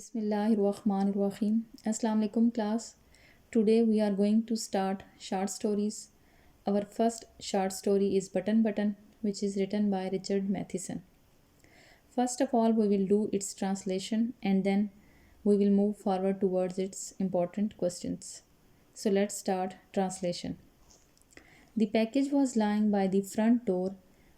Bismillahirrahmanirrahim. Assalamu alaikum class. Today we are going to start short stories. Our first short story is Button Button, which is written by Richard Matheson. First of all, we will do its translation and then we will move forward towards its important questions. So let's start translation. The package was lying by the front door.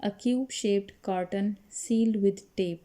A cube shaped carton sealed with tape.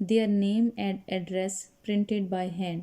Their name and address printed by hand,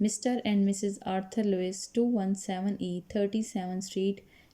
Mr. and Mrs. Arthur Lewis 217E 37th Street,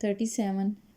37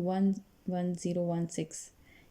11016.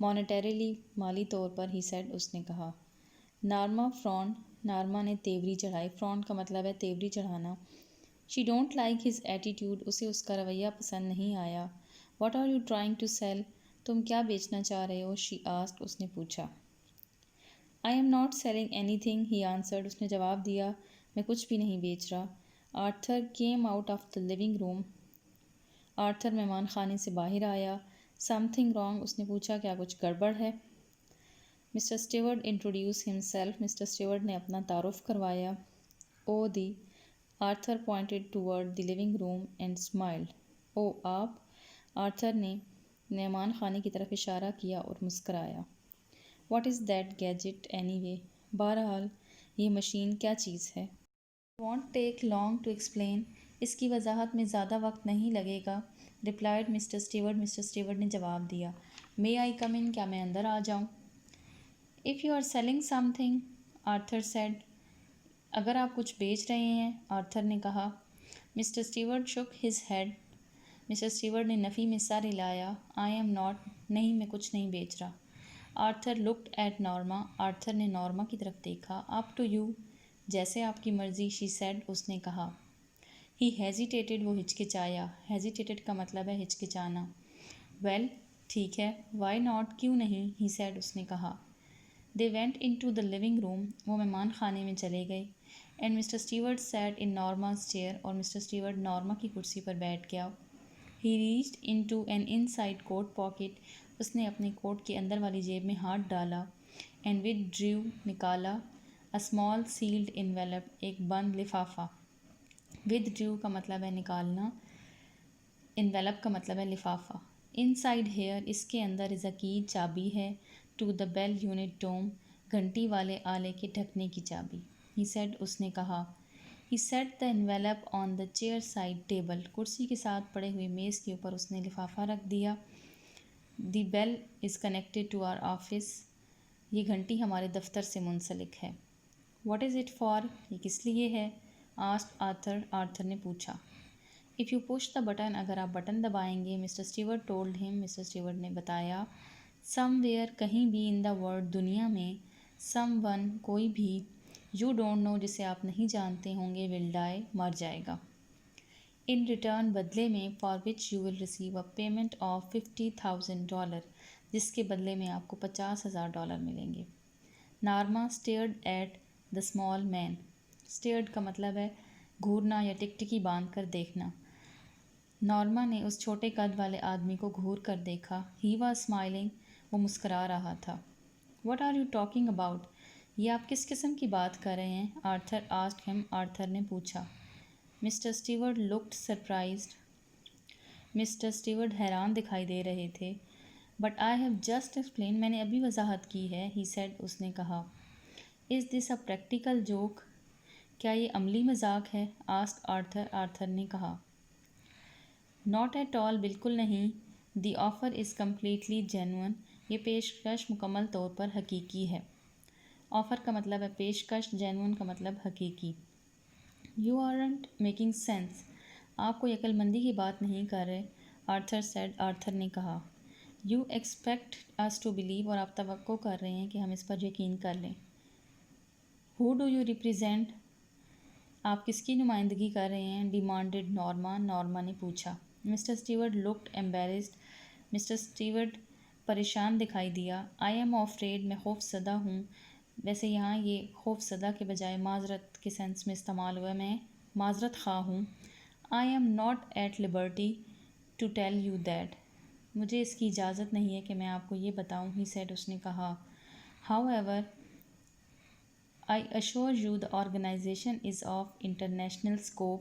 Monetarily مالی طور پر ہی said اس نے کہا. Norma فرونڈ. Norma نے تیوری چڑھائی. فرونڈ کا مطلب ہے تیوری چڑھانا. She don't like his attitude. اسے اس کا رویہ پسند نہیں آیا. What are you trying to sell. تم کیا بیچنا چاہ رہے ہو. شی آسکڈ. اس نے پوچھا. آئی ایم ناٹ سیلنگ اینی تھنگ. He answered. اس نے جواب دیا میں کچھ بھی نہیں بیچ رہا. Arthur came out of the living room. Arthur مہمان خانے سے باہر آیا. Some thing wrong. اس نے پوچھا کیا کچھ گڑبڑ ہے. Mister Stewart introduced himself. Mister Stewart نے اپنا تعارف کروایا. او دی. Arthur pointed toward the living room and smiled. او آپ. آرتھر نے مہمان خانے کی طرف اشارہ کیا اور مسکرایا. What is that gadget anyway. بہرحال یہ مشین کیا چیز ہے. Won't take long to explain. اس کی وضاحت میں زیادہ وقت نہیں لگے گا. Replied mister Stewart. Mister Stewart نے جواب دیا. مے آئی کم ان. کیا میں اندر آ جاؤں. If you are selling something. Arthur said. اگر آپ کچھ بیچ رہے ہیں. آرتھر نے کہا. Mister Stewart shook his head. Mister Stewart نے نفی میں سر ہلایا. I am not. نہیں میں کچھ نہیں بیچ رہا. Arthur looked at Norma. Arthur نے نارما کی طرف دیکھا. Up to you. جیسے آپ کی مرضی. She said. اس نے کہا. ہی ہیزیٹیٹڈ. وہ ہچکچایا. ہیزیٹیٹڈ کا مطلب ہے ہچکچانا. ویل ٹھیک ہے. Why not. کیوں نہیں. He said. اس نے کہا. They went into the living room. وہ مہمان خانے میں چلے گئے. And mister Stewart sat in Norma's chair. اور مسٹر اسٹیورٹ نارما کی کرسی پر بیٹھ گیا. He reached into an inside coat pocket. اس نے اپنے کوٹ کے اندر والی جیب میں ہاتھ ڈالا. And withdrew. نکالا. A small sealed envelope. ایک بند لفافہ. ود ڈریو کا مطلب ہے نکالنا. انویلپ کا مطلب ہے لفافہ. ان سائڈ ہیئر. اس کے اندر از اے کی. چابی ہے. ٹو دا بیل یونٹ ڈوم. گھنٹی والے آلے کے ڈھکنے کی چابی. ہی سیڈ. اس نے کہا. He set the envelope on the chair side table. کرسی کے ساتھ پڑے ہوئے میز کے اوپر اس نے لفافہ رکھ دیا. The bell is connected to our office. یہ گھنٹی ہمارے دفتر سے منسلک ہے. What is it for. یہ کس لیے ہے. Asked Arthur. آرتھر نے پوچھا. If you push the button. اگر آپ بٹن دبائیں گے. Mister Stewart told him. Mister Stewart نے بتایا. Somewhere. کہیں بھی. In the world. دنیا میں. Someone. کوئی بھی. You don't know. جسے آپ نہیں جانتے ہوں گے. ول ڈائی. مر جائے گا. In return. بدلے میں. For which you will receive a payment of $50,000. جس کے بدلے میں آپ کو $50,000 ملیں گے. نارما اسٹیئرڈ ایٹ دا اسمال مین. اسٹیئرڈ کا مطلب ہے گھورنا یا ٹکٹکی باندھ کر دیکھنا. نارما نے اس چھوٹے قد والے آدمی کو گھور کر دیکھا. He was smiling. وہ مسکرا رہا تھا. What are you talking about. یہ آپ کس قسم کی بات کر رہے ہیں. آرتھر آسکڈ ہم. آرتھر نے پوچھا. Mister Stewart looked surprised. Mister Stewart حیران دکھائی دے رہے تھے. But I have just explain. میں نے ابھی وضاحت کی ہے. ہی سیڈ. اس نے کہا. از دس اے پریکٹیکل جوک. کیا یہ عملی مذاق ہے. Asked Arthur. آرتھر نے کہا. Not at all. بالکل نہیں. The offer is completely genuine. یہ پیشکش مکمل طور پر حقیقی ہے. آفر کا مطلب ہے پیشکش. جینوئن کا مطلب حقیقی. You aren't making sense. آپ کوئی عقل مندی کی بات نہیں کر رہے. Arthur sad. آرتھر نے کہا. You expect us to believe. اور آپ توقع کر رہے ہیں کہ ہم اس پر یقین کر لیں. Who do you represent. آپ کس کی نمائندگی کر رہے ہیں. ڈیمانڈڈ نارما. نارما نے پوچھا. Mister Stewart looked embarrassed. Mister Stewart پریشان دکھائی دیا. I'm afraid. میں خوف زدہ ہوں. ویسے یہاں یہ خوف زدہ کے بجائے معذرت کے سینس میں استعمال ہوا ہے. میں معذرت خواہ ہوں. I M not at liberty to tell you that. مجھے اس کی اجازت نہیں ہے کہ میں آپ کو یہ بتاؤں. ہی سیڈ. اس نے کہا. However I assure you the organization is of international scope.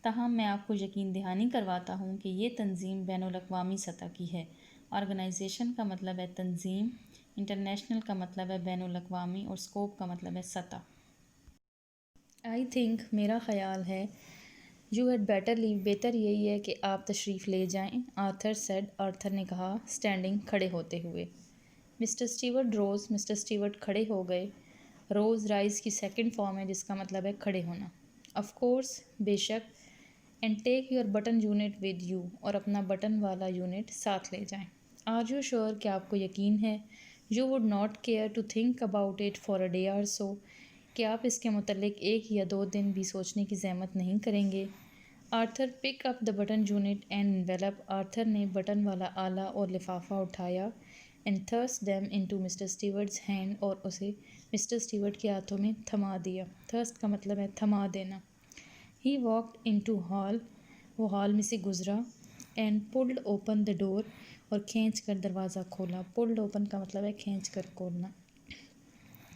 تاہم میں آپ کو یقین دہانی کرواتا ہوں کہ یہ تنظیم بین الاقوامی سطح کی ہے. آرگنائزیشن کا مطلب ہے تنظیم. انٹرنیشنل کا مطلب ہے بین الاقوامی. اور اسکوپ کا مطلب ہے سطح. I think. میرا خیال ہے. یو ہیڈ بیٹر لیو. بہتر یہی ہے کہ آپ تشریف لے جائیں. Arthur sad. آرتھر نے کہا. اسٹینڈنگ. کھڑے ہوتے ہوئے. Mister Stewart rose. Mister Stewart کھڑے ہو گئے. روز رائز کی سیکنڈ فارم ہے جس کا مطلب ہے کھڑے ہونا. Of course. بے شک. And take your button unit with you. اور اپنا بٹن والا یونٹ ساتھ لے جائیں. Are you sure? کیا آپ کو یقین ہے؟ You would not care to think about it for a day or so? کہ آپ اس کے متعلق 1 یا 2 دن بھی سوچنے کی زحمت نہیں کریں گے؟ Arthur pick up the button unit and envelope. Arthur نے بٹن والا آلہ اور لفافہ اٹھایا. And thrust them into mister Stewart's hand. اور اسے مسٹر اسٹیورٹ کے ہاتھوں میں تھما دیا. تھرسٹ کا مطلب ہے تھما دینا. ہی واکڈ انٹو ہال. وہ ہال میں سے گزرا. اینڈ پلڈ اوپن دا ڈور. اور کھینچ کر دروازہ کھولا. پلڈ اوپن کا مطلب ہے کھینچ کر کھولنا.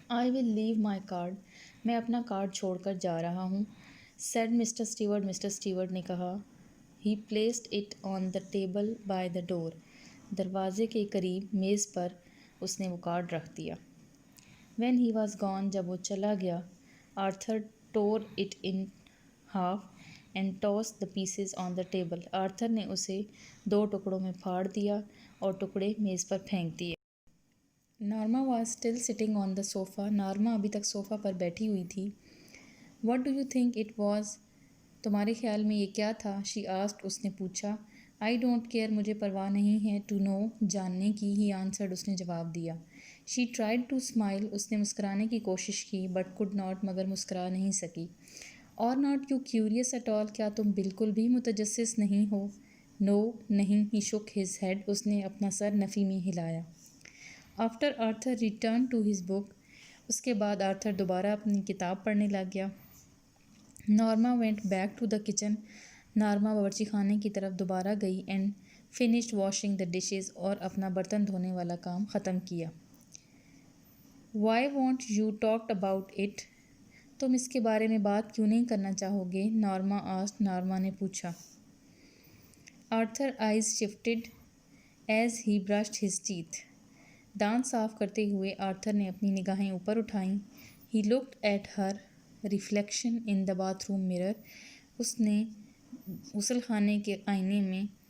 I will leave my card. میں اپنا کارڈ چھوڑ کر جا رہا ہوں. Said mister Stewart. Mister Stewart نے کہا. He placed it on the table by the door. دروازے کے قریب میز پر اس نے وہ کارڈ رکھ دیا. When he was gone. جب وہ چلا گیا. Arthur tore it in half and toss the pieces on the table. Arthur نے اسے 2 ٹکڑوں میں پھاڑ دیا اور ٹکڑے میز پر پھینک دیے. Norma was still sitting on the sofa. Norma ابھی تک صوفہ پر بیٹھی ہوئی تھی. What do you think it was? تمہارے خیال میں یہ کیا تھا؟ شی آسکڈ. اس نے پوچھا. I don't care. مجھے پرواہ نہیں ہے. To know. جاننے کی. He answered. اس نے جواب دیا. She tried to smile. اس نے مسکرانے کی کوشش کی. But could not. مگر مسکرا نہیں سکی. Are not you curious at all. کیا تم بالکل بھی متجسس نہیں ہو؟ نو. نہیں. ہی شک ہز ہیڈ. اس نے اپنا سر نفی میں ہلایا. After Arthur return to his book. اس کے بعد آرتھر دوبارہ اپنی کتاب پڑھنے لگ گیا. Norma went back to the kitchen. Norma باورچی خانے کی طرف دوبارہ گئی. And finished washing the dishes. اور اپنا برتن دھونے والا کام ختم کیا. Why want you talked about it. تم اس کے بارے میں بات کیوں نہیں کرنا چاہو گے؟ Norma asked. نارما نے پوچھا. Arthur eyes shifted as he brushed his teeth. دانت صاف کرتے ہوئے آرتھر نے اپنی نگاہیں اوپر اٹھائیں. He looked at her reflection in the bathroom mirror. اس نے غسل خانے کے آئینے میں